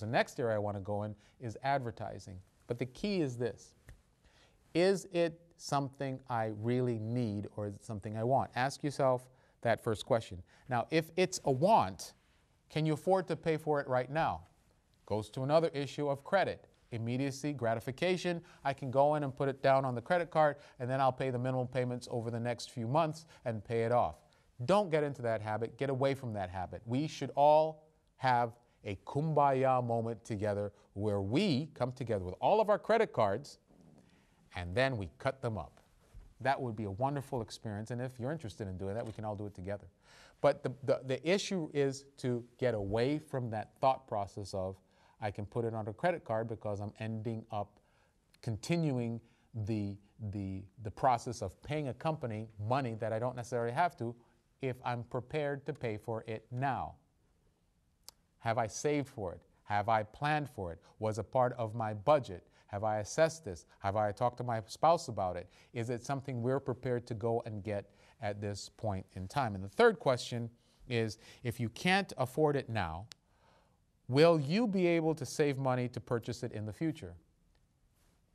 The next area I want to go in is advertising. But the key is this. Is it something I really need, or is it something I want? Ask yourself that first question. Now, if it's a want, can you afford to pay for it right now? Goes to another issue of credit. Immediacy, gratification. I can go in and put it down on the credit card, and then I'll pay the minimum payments over the next few months and pay it off. Don't get into that habit. Get away from that habit. We should all have a kumbaya moment together where we come together with all of our credit cards and then we cut them up. That would be a wonderful experience, and if you're interested in doing that, we can all do it together. But the issue is to get away from that thought process of, I can put it on a credit card because I'm ending up continuing the process of paying a company money that I don't necessarily have to if I'm prepared to pay for it now. Have I saved for it? Have I planned for it? Was it part of my budget? Have I assessed this? Have I talked to my spouse about it? Is it something we're prepared to go and get at this point in time? And the third question is, if you can't afford it now, will you be able to save money to purchase it in the future?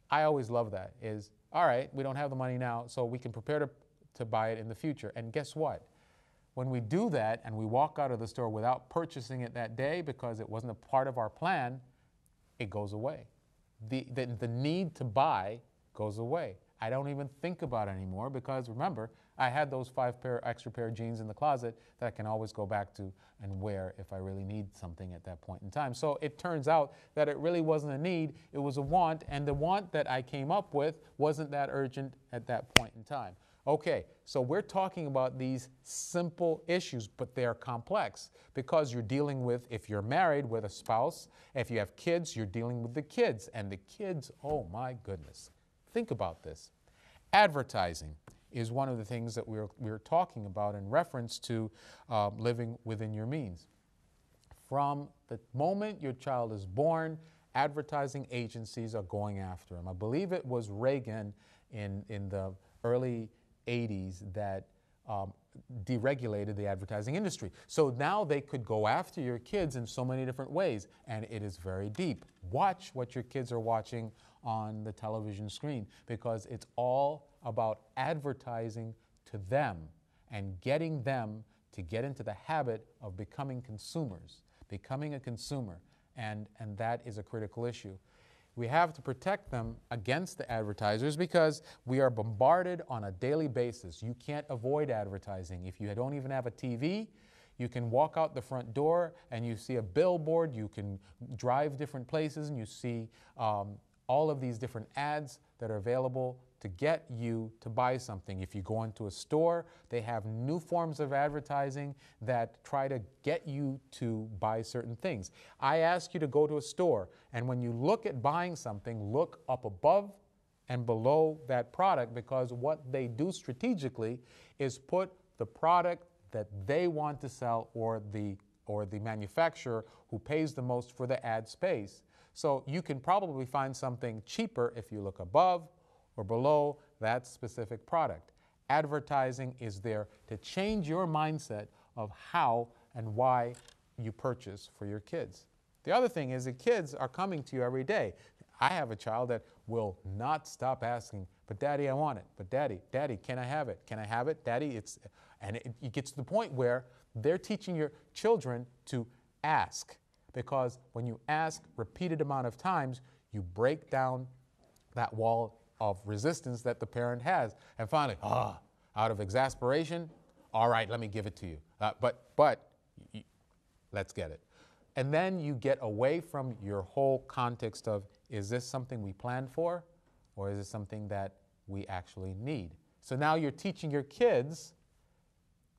I always love that. Is, all right, we don't have the money now, so we can prepare to buy it in the future. And guess what? When we do that and we walk out of the store without purchasing it that day because it wasn't a part of our plan, it goes away. The need to buy goes away. I don't even think about it anymore because, remember, I had those extra pair of jeans in the closet that I can always go back to and wear if I really need something at that point in time. So it turns out that it really wasn't a need, it was a want, and the want that I came up with wasn't that urgent at that point in time. Okay, so we're talking about these simple issues, but they're complex because you're dealing with, if you're married with a spouse, if you have kids, you're dealing with the kids. And the kids, oh my goodness, think about this. Advertising is one of the things that we're talking about in reference to living within your means. From the moment your child is born, advertising agencies are going after them. I believe it was Reagan in the early 80s that deregulated the advertising industry. So now they could go after your kids in so many different ways, and it is very deep. Watch what your kids are watching on the television screen because it's all about advertising to them and getting them to get into the habit of becoming consumers, becoming a consumer, and that is a critical issue. We have to protect them against the advertisers because we are bombarded on a daily basis. You can't avoid advertising. If you don't even have a TV, you can walk out the front door and you see a billboard. You can drive different places and you see all of these different ads that are available to get you to buy something. If you go into a store, they have new forms of advertising that try to get you to buy certain things. I ask you to go to a store, and when you look at buying something, look up above and below that product, because what they do strategically is put the product that they want to sell or the manufacturer who pays the most for the ad space. So you can probably find something cheaper if you look above or below that specific product. Advertising is there to change your mindset of how and why you purchase for your kids. The other thing is that kids are coming to you every day. I have a child that will not stop asking, but Daddy, I want it. But Daddy, can I have it? Can I have it? Daddy, and it gets to the point where they're teaching your children to ask, because when you ask repeated amount of times, you break down that wall of resistance that the parent has. And finally, out of exasperation, all right, let me give it to you. But let's get it. And then you get away from your whole context of, is this something we planned for, or is it something that we actually need? So now you're teaching your kids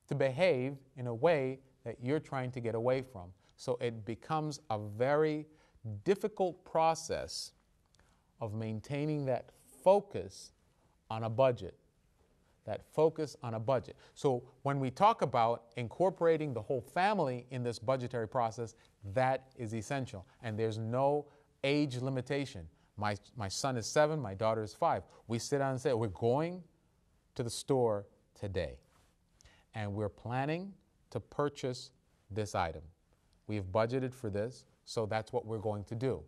to behave in a way that you're trying to get away from. So it becomes a very difficult process of maintaining that focus on a budget. That focus on a budget. So when we talk about incorporating the whole family in this budgetary process, that is essential. And there's no age limitation. My son is 7, my daughter is 5. We sit down and say, we're going to the store today, and we're planning to purchase this item. We've budgeted for this. So that's what we're going to do.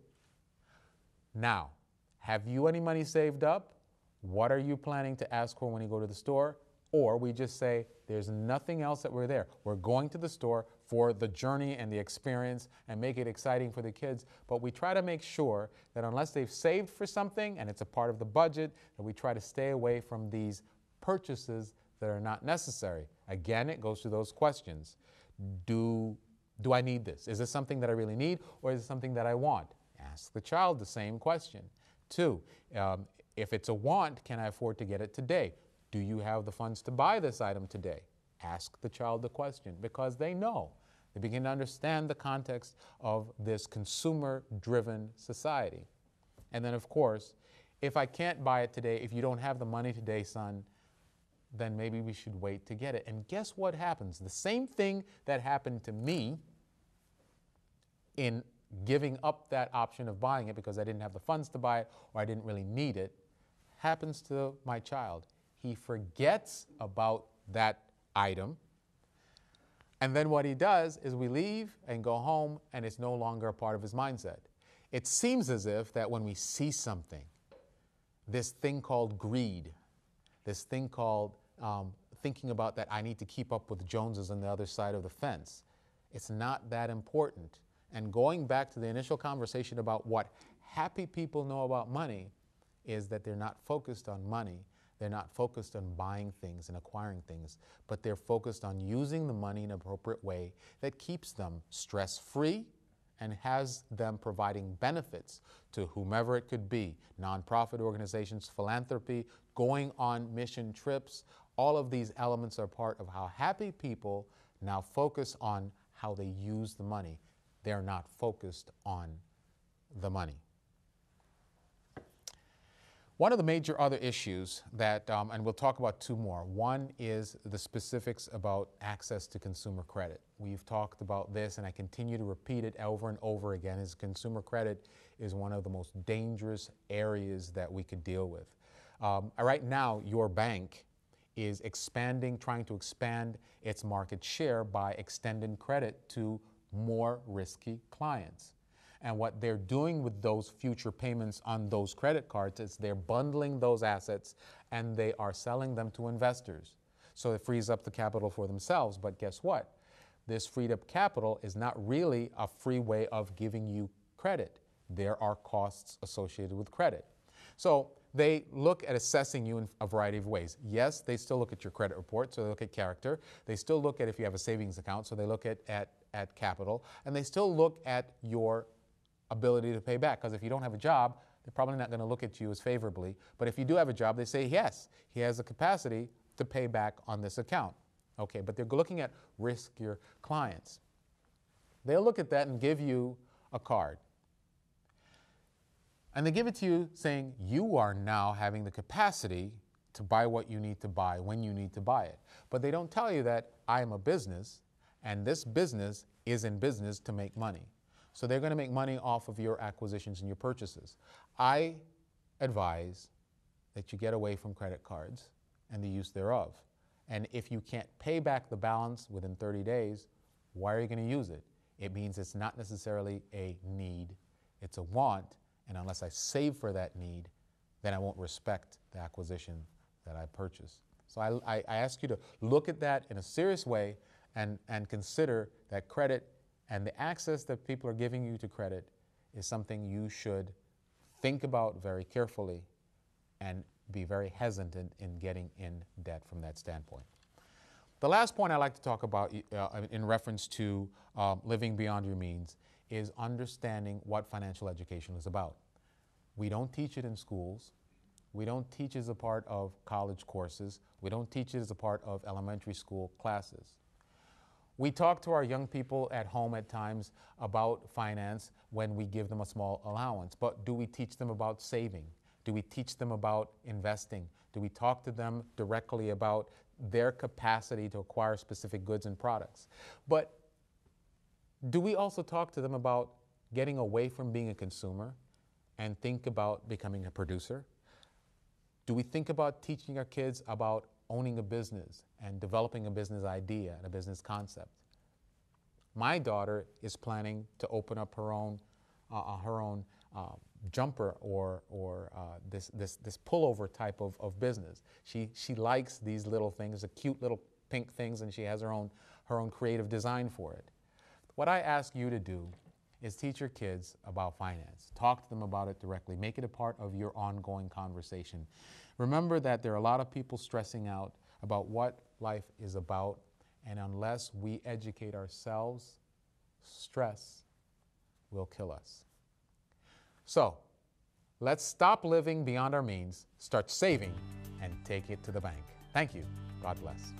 Now, have you any money saved up? What are you planning to ask for when you go to the store? Or we just say, there's nothing else that we're there. We're going to the store for the journey and the experience and make it exciting for the kids. But we try to make sure that unless they've saved for something and it's a part of the budget, that we try to stay away from these purchases that are not necessary. Again, it goes to those questions. Do I need this? Is this something that I really need, or is it something that I want? Ask the child the same question. 2, if it's a want, can I afford to get it today? Do you have the funds to buy this item today? Ask the child the question, because they know. They begin to understand the context of this consumer-driven society. And then, of course, if I can't buy it today, if you don't have the money today, son, then maybe we should wait to get it. And guess what happens? The same thing that happened to me in giving up that option of buying it because I didn't have the funds to buy it or I didn't really need it, happens to my child. He forgets about that item. And then what he does is we leave and go home, and it's no longer a part of his mindset. It seems as if that when we see something, this thing called greed, this thing called thinking about that I need to keep up with the Joneses on the other side of the fence, it's not that important. And going back to the initial conversation about what happy people know about money is that they're not focused on money. They're not focused on buying things and acquiring things, but they're focused on using the money in an appropriate way that keeps them stress-free and has them providing benefits to whomever it could be, nonprofit organizations, philanthropy, going on mission trips. All of these elements are part of how happy people now focus on how they use the money. They're not focused on the money. One of the major other issues that, and we'll talk about 2 more. One is the specifics about access to consumer credit. We've talked about this, and I continue to repeat it over and over again, is consumer credit is one of the most dangerous areas that we could deal with. Right now, your bank is trying to expand its market share by extending credit to more risky clients. And what they're doing with those future payments on those credit cards is they're bundling those assets and they are selling them to investors. So it frees up the capital for themselves. But guess what? This freed up capital is not really a free way of giving you credit. There are costs associated with credit. So they look at assessing you in a variety of ways. Yes, they still look at your credit report, so they look at character. They still look at if you have a savings account, so they look at capital. And they still look at your ability to pay back, because if you don't have a job, they're probably not going to look at you as favorably. But if you do have a job, they say, yes, he has the capacity to pay back on this account. Okay, but they're looking at riskier clients. They'll look at that and give you a card. And they give it to you saying, you are now having the capacity to buy what you need to buy when you need to buy it. But they don't tell you that I am a business, and this business is in business to make money. So they're going to make money off of your acquisitions and your purchases. I advise that you get away from credit cards and the use thereof. And if you can't pay back the balance within 30 days, why are you going to use it? It means it's not necessarily a need, it's a want. And unless I save for that need, then I won't respect the acquisition that I purchased. So I ask you to look at that in a serious way and consider that credit and the access that people are giving you to credit is something you should think about very carefully and be very hesitant in getting in debt from that standpoint. The last point I'd like to talk about in reference to living beyond your means is understanding what financial education is about. We don't teach it in schools. We don't teach it as a part of college courses. We don't teach it as a part of elementary school classes. We talk to our young people at home at times about finance when we give them a small allowance, but do we teach them about saving? Do we teach them about investing? Do we talk to them directly about their capacity to acquire specific goods and products? But do we also talk to them about getting away from being a consumer and think about becoming a producer? Do we think about teaching our kids about owning a business and developing a business idea and a business concept? My daughter is planning to open up her own jumper or this pullover type of business. She likes these little things, the cute little pink things, and she has her own creative design for it. What I ask you to do is teach your kids about finance. Talk to them about it directly. Make it a part of your ongoing conversation. Remember that there are a lot of people stressing out about what life is about, and unless we educate ourselves, stress will kill us. So, let's stop living beyond our means, start saving, and take it to the bank. Thank you. God bless.